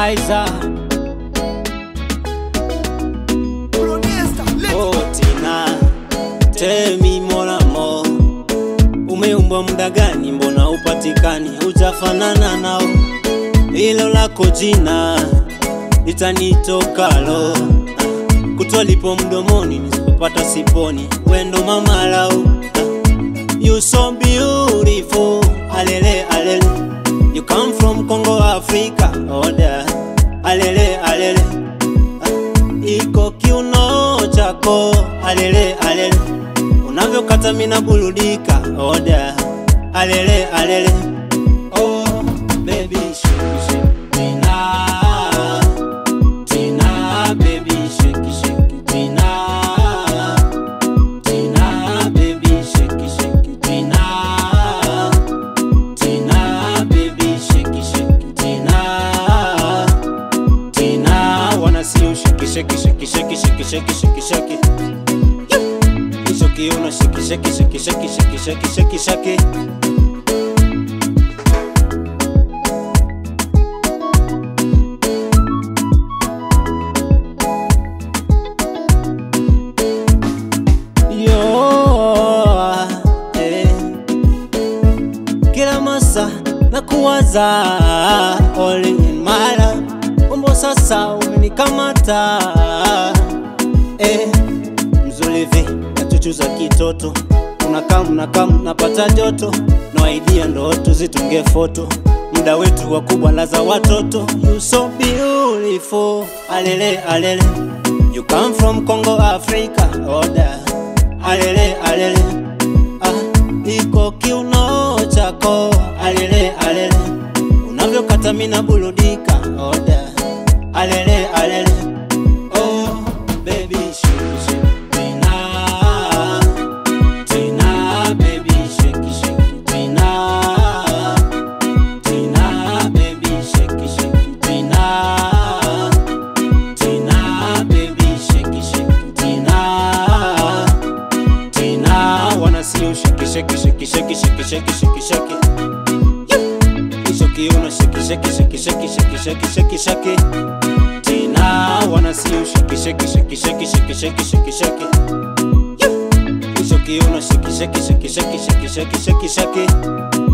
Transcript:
Liza. Oh Tina, tell me more and more. Umeumbwa muda gani mbona upatikani? Hujafanana nao, hilo lako jina litanitoka lo. Kutolipo mdomoni nisipopata siponi, wendo mama lao. You so beautiful, alele alele. You come from Congo, Africa, oh da. Alele alele. Iko kiuno chako, alele alele. Unavyokata mina burudika, oh da. Alele alele. Oh baby, shake shake Tina, Tina baby, shake shake Tina, Tina baby, shake shake Tina, Tina baby, shake shake Tina, Tina. Wanna see you shake shake shake shake shake shake shake shake. You wanna shake shake shake shake shake shake shake shake. Kila masa na kuwaza all in my life. Umbo sasa umenikamata mzulivi nachuchuza kitoto. Unakamu napata joto. No idea ndo tuzitunge foto. Muda wetu wakubwa laza watoto. You so beautiful, alele alele. You come from Congo, Africa, oh da. Alele alele. Iko kiuno chako, alele alele. Unavyokata mina burudika, oh da. Alele alele. Oh baby, shake shake Tina, Tina baby, shake shake Tina, Tina baby, shake shake Tina, Tina baby, shake shake Tina, Tina. Wanna see you shake shake shake shake shake shake shake shake. You wanna shake shake shake shake shake shake shake shake. Tina, wanna see you shake shake shake shake shake shake shake shake. You wanna shake shake shake shake shake shake shake shake.